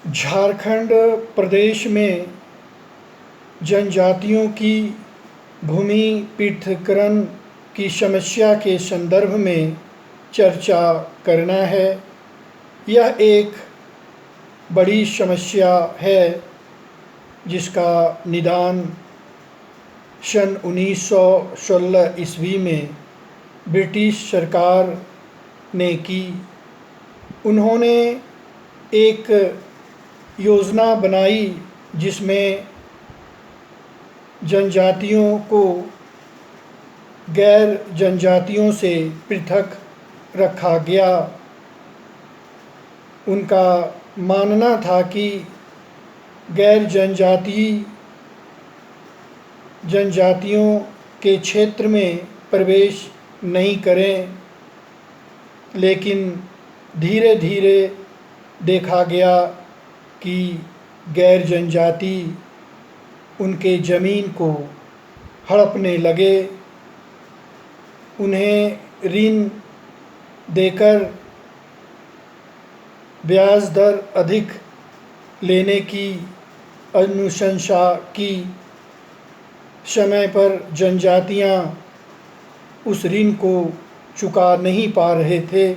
झारखंड प्रदेश में जनजातियों की भूमि पृथक्करण की समस्या के संदर्भ में चर्चा करना है। यह एक बड़ी समस्या है जिसका निदान सन 1916 ईस्वी में ब्रिटिश सरकार ने की। उन्होंने एक योजना बनाई जिसमें जनजातियों को गैर जनजातियों से पृथक रखा गया। उनका मानना था कि गैर जनजातियों के क्षेत्र में प्रवेश नहीं करें, लेकिन धीरे धीरे देखा गया कि गैर जनजाति उनके ज़मीन को हड़पने लगे। उन्हें ऋण देकर ब्याज दर अधिक लेने की अनुशंसा की। समय पर जनजातियां उस ऋण को चुका नहीं पा रहे थे,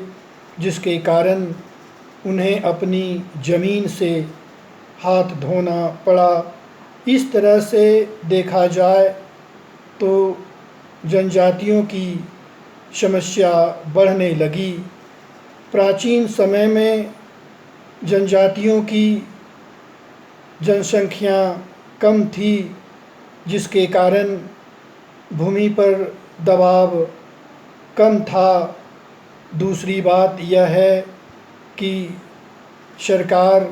जिसके कारण उन्हें अपनी ज़मीन से हाथ धोना पड़ा। इस तरह से देखा जाए तो जनजातियों की समस्या बढ़ने लगी। प्राचीन समय में जनजातियों की जनसंख्या कम थी, जिसके कारण भूमि पर दबाव कम था। दूसरी बात यह है कि सरकार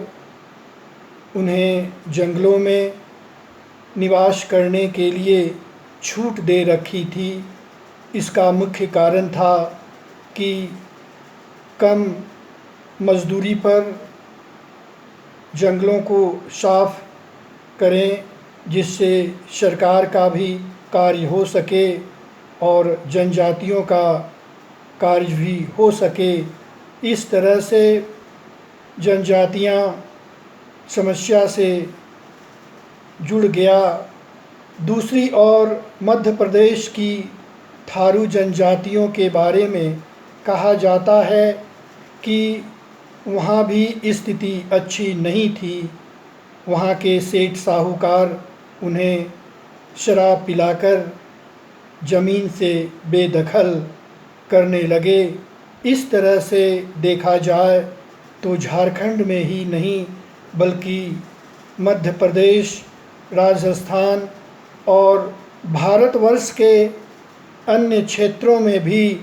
उन्हें जंगलों में निवास करने के लिए छूट दे रखी थी। इसका मुख्य कारण था कि कम मजदूरी पर जंगलों को साफ करें, जिससे सरकार का भी कार्य हो सके और जनजातियों का कार्य भी हो सके। इस तरह से जनजातियां समस्या से जुड़ गया। दूसरी ओर मध्य प्रदेश की थारू जनजातियों के बारे में कहा जाता है कि वहाँ भी स्थिति अच्छी नहीं थी। वहाँ के सेठ साहूकार उन्हें शराब पिलाकर ज़मीन से बेदखल करने लगे। इस तरह से देखा जाए तो झारखंड में ही नहीं बल्कि मध्य प्रदेश, राजस्थान और भारतवर्ष के अन्य क्षेत्रों में भी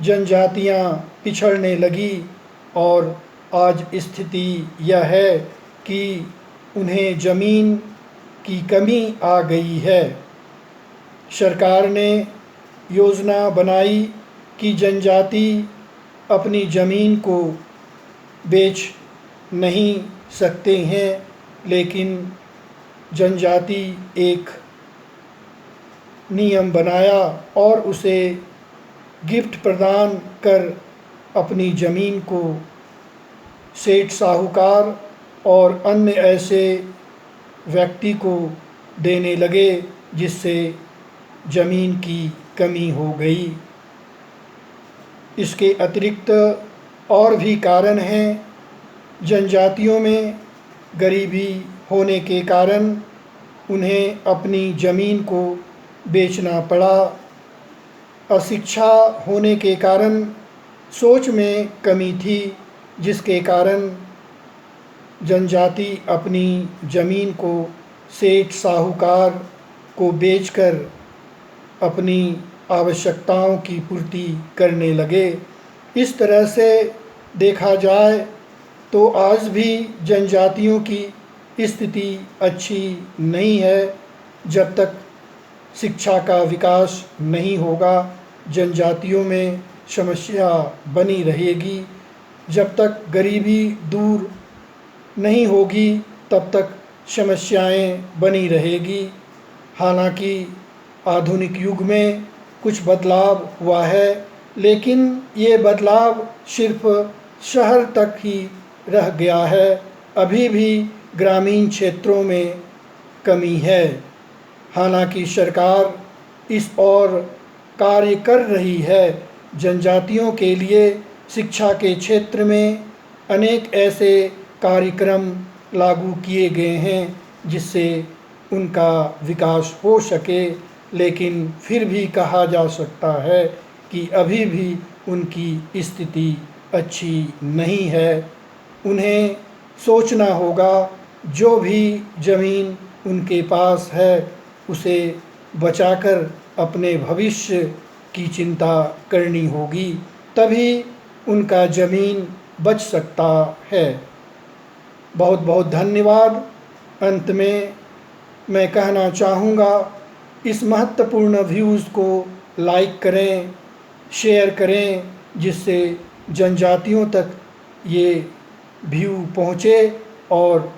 जनजातियां पिछड़ने लगी और आज स्थिति यह है कि उन्हें ज़मीन की कमी आ गई है। सरकार ने योजना बनाई कि जनजाति अपनी ज़मीन को बेच नहीं सकते हैं, लेकिन जनजाति एक नियम बनाया और उसे गिफ्ट प्रदान कर अपनी ज़मीन को सेठ साहूकार और अन्य ऐसे व्यक्ति को देने लगे, जिससे ज़मीन की कमी हो गई। इसके अतिरिक्त और भी कारण हैं। जनजातियों में गरीबी होने के कारण उन्हें अपनी ज़मीन को बेचना पड़ा। अशिक्षा होने के कारण सोच में कमी थी, जिसके कारण जनजाति अपनी ज़मीन को सेठ साहूकार को बेचकर अपनी आवश्यकताओं की पूर्ति करने लगे। इस तरह से देखा जाए तो आज भी जनजातियों की स्थिति अच्छी नहीं है। जब तक शिक्षा का विकास नहीं होगा, जनजातियों में समस्या बनी रहेगी। जब तक गरीबी दूर नहीं होगी, तब तक समस्याएं बनी रहेगी। हालांकि आधुनिक युग में कुछ बदलाव हुआ है, लेकिन ये बदलाव सिर्फ शहर तक ही रह गया है। अभी भी ग्रामीण क्षेत्रों में कमी है। हालांकि सरकार इस ओर कार्य कर रही है। जनजातियों के लिए शिक्षा के क्षेत्र में अनेक ऐसे कार्यक्रम लागू किए गए हैं जिससे उनका विकास हो सके, लेकिन फिर भी कहा जा सकता है कि अभी भी उनकी स्थिति अच्छी नहीं है। उन्हें सोचना होगा, जो भी ज़मीन उनके पास है उसे बचाकर अपने भविष्य की चिंता करनी होगी, तभी उनका ज़मीन बच सकता है। बहुत बहुत धन्यवाद। अंत में मैं कहना चाहूँगा, इस महत्वपूर्ण व्यूज़ को लाइक करें, शेयर करें, जिससे जनजातियों तक ये व्यू पहुँचे और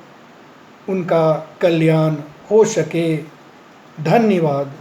उनका कल्याण हो सके। धन्यवाद।